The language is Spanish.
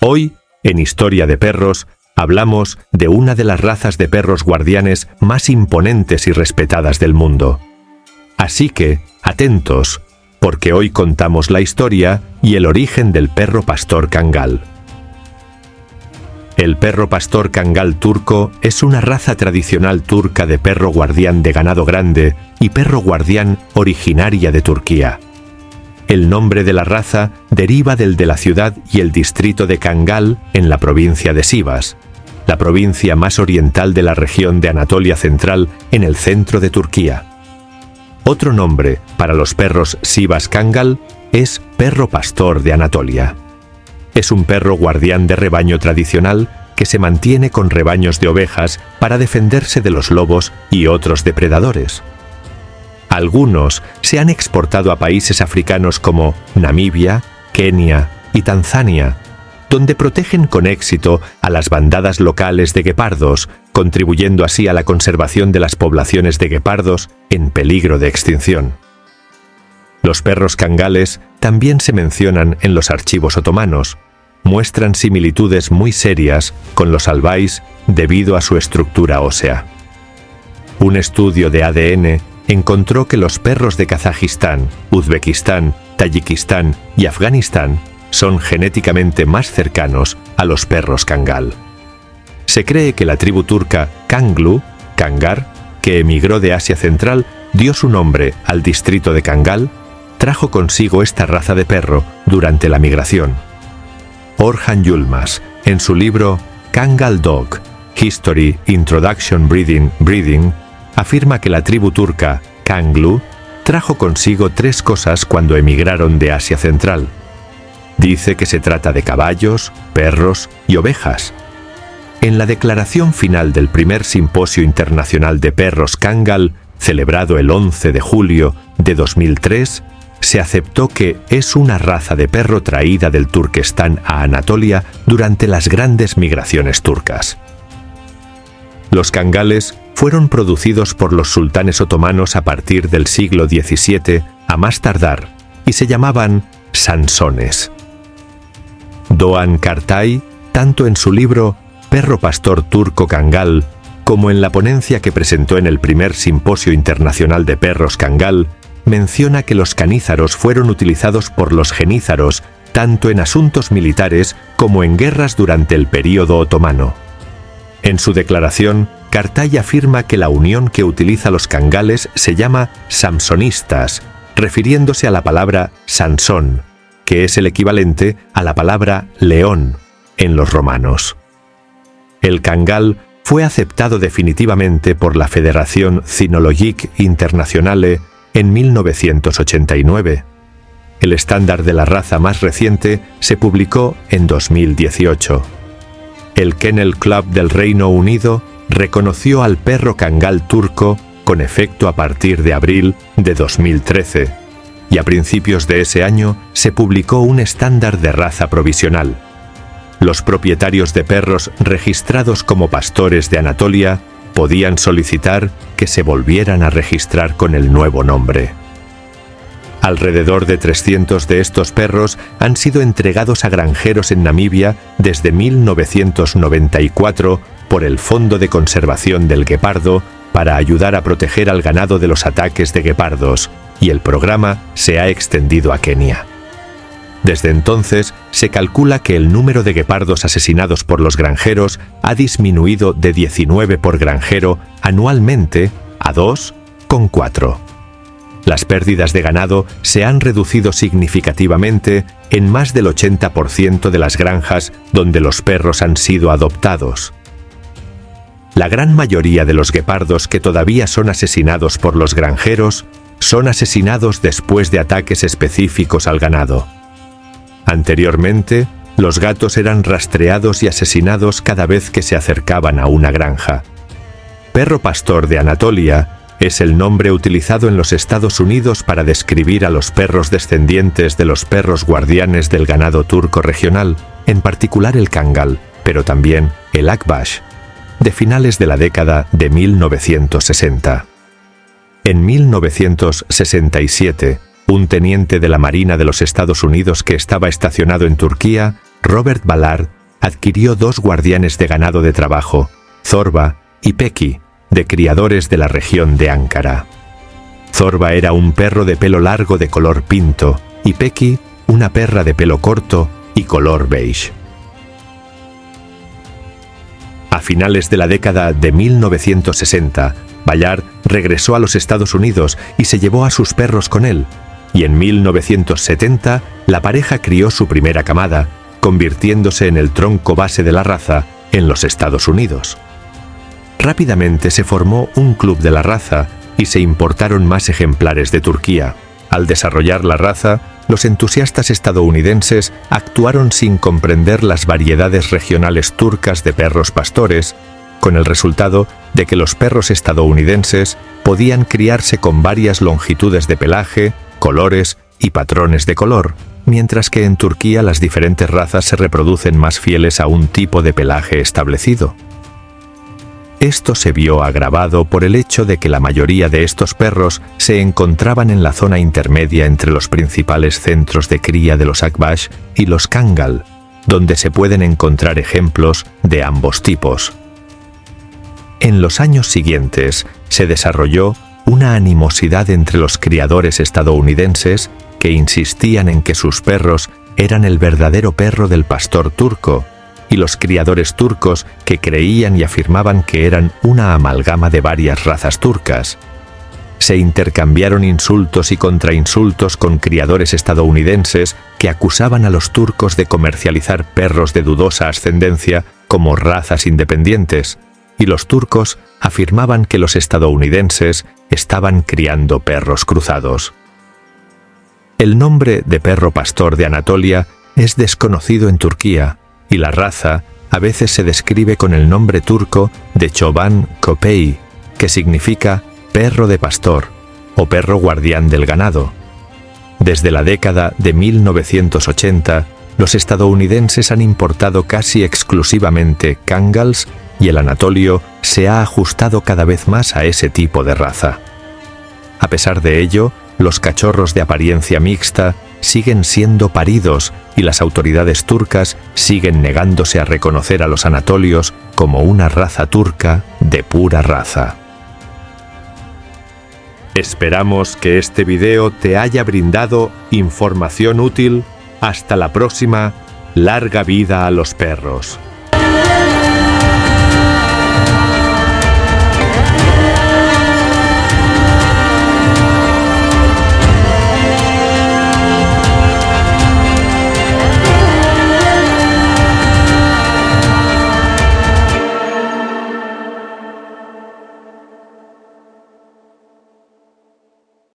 Hoy, en Historia de Perros, hablamos de una de las razas de perros guardianes más imponentes y respetadas del mundo. Así que, atentos, porque hoy contamos la historia y el origen del perro pastor Kangal. El perro pastor Kangal turco es una raza tradicional turca de perro guardián de ganado grande y perro guardián originaria de Turquía. El nombre de la raza deriva del de la ciudad y el distrito de Kangal en la provincia de Sivas, la provincia más oriental de la región de Anatolia Central en el centro de Turquía. Otro nombre para los perros Sivas Kangal es perro pastor de Anatolia. Es un perro guardián de rebaño tradicional que se mantiene con rebaños de ovejas para defenderse de los lobos y otros depredadores. Algunos se han exportado a países africanos como Namibia, Kenia y Tanzania, donde protegen con éxito a las bandadas locales de guepardos, contribuyendo así a la conservación de las poblaciones de guepardos en peligro de extinción. Los perros kangales también se mencionan en los archivos otomanos. Muestran similitudes muy serias con los albais debido a su estructura ósea. Un estudio de ADN encontró que los perros de Kazajistán, Uzbekistán, Tayikistán y Afganistán son genéticamente más cercanos a los perros Kangal. Se cree que la tribu turca Kanglu, Kangar, que emigró de Asia Central, dio su nombre al distrito de Kangal, trajo consigo esta raza de perro durante la migración. Orhan Yılmaz, en su libro Kangal Dog, History, Introduction, Breeding, afirma que la tribu turca Kanglu trajo consigo 3 cosas cuando emigraron de Asia Central. Dice que se trata de caballos, perros y ovejas. En la declaración final del primer Simposio Internacional de Perros Kangal, celebrado el 11 de julio de 2003, se aceptó que es una raza de perro traída del Turquestán a Anatolia durante las grandes migraciones turcas. Los kangales fueron producidos por los sultanes otomanos a partir del siglo XVII a más tardar y se llamaban sansones. Doğan Kartay, tanto en su libro Perro pastor turco Kangal como en la ponencia que presentó en el primer Simposio Internacional de Perros Kangal, menciona que los canízaros fueron utilizados por los genízaros tanto en asuntos militares como en guerras durante el período otomano. En su declaración, Kartay afirma que la unión que utiliza los kangales se llama samsonistas, refiriéndose a la palabra Sansón, que es el equivalente a la palabra león en los romanos. El kangal fue aceptado definitivamente por la Federación Cynologique Internationale en 1989. El estándar de la raza más reciente se publicó en 2018. El Kennel Club del Reino Unido reconoció al perro kangal turco con efecto a partir de abril de 2013, y a principios de ese año se publicó un estándar de raza provisional. Los propietarios de perros registrados como pastores de Anatolia podían solicitar que se volvieran a registrar con el nuevo nombre. Alrededor de 300 de estos perros han sido entregados a granjeros en Namibia desde 1994 por el Fondo de Conservación del Guepardo para ayudar a proteger al ganado de los ataques de guepardos, y el programa se ha extendido a Kenia. Desde entonces, se calcula que el número de guepardos asesinados por los granjeros ha disminuido de 19 por granjero anualmente a 2,4. Las pérdidas de ganado se han reducido significativamente en más del 80% de las granjas donde los perros han sido adoptados. La gran mayoría de los guepardos que todavía son asesinados por los granjeros son asesinados después de ataques específicos al ganado. Anteriormente, los gatos eran rastreados y asesinados cada vez que se acercaban a una granja. Perro pastor de Anatolia es el nombre utilizado en los Estados Unidos para describir a los perros descendientes de los perros guardianes del ganado turco regional, en particular el kangal, pero también el akbash, de finales de la década de 1960. En 1967, un teniente de la Marina de los Estados Unidos que estaba estacionado en Turquía Robert Ballard adquirió 2 guardianes de ganado de trabajo, Zorba y Peki, de criadores de la región de Ankara. Zorba era un perro de pelo largo de color pinto y Peki una perra de pelo corto y color beige. A finales de la década de 1960, Ballard regresó a los Estados Unidos y se llevó a sus perros con él, y en 1970 la pareja crió su primera camada, convirtiéndose en el tronco base de la raza en los Estados Unidos. Rápidamente se formó un club de la raza y se importaron más ejemplares de Turquía. Al desarrollar la raza, los entusiastas estadounidenses actuaron sin comprender las variedades regionales turcas de perros pastores, con el resultado de que los perros estadounidenses podían criarse con varias longitudes de pelaje, colores y patrones de color, mientras que en Turquía las diferentes razas se reproducen más fieles a un tipo de pelaje establecido. Esto se vio agravado por el hecho de que la mayoría de estos perros se encontraban en la zona intermedia entre los principales centros de cría de los Akbash y los Kangal, donde se pueden encontrar ejemplos de ambos tipos. En los años siguientes se desarrolló una animosidad entre los criadores estadounidenses que insistían en que sus perros eran el verdadero perro del pastor turco, y los criadores turcos que creían y afirmaban que eran una amalgama de varias razas turcas. Se intercambiaron insultos y contrainsultos con criadores estadounidenses que acusaban a los turcos de comercializar perros de dudosa ascendencia como razas independientes, y los turcos afirmaban que los estadounidenses estaban criando perros cruzados. El nombre de perro pastor de Anatolia es desconocido en Turquía, y la raza a veces se describe con el nombre turco de Çoban Köpeği, que significa perro de pastor o perro guardián del ganado. Desde la década de 1980, los estadounidenses han importado casi exclusivamente Kangals y el anatolio se ha ajustado cada vez más a ese tipo de raza. A pesar de ello, los cachorros de apariencia mixta siguen siendo paridos y las autoridades turcas siguen negándose a reconocer a los anatolios como una raza turca de pura raza. Esperamos que este video te haya brindado información útil. Hasta la próxima. Larga vida a los perros.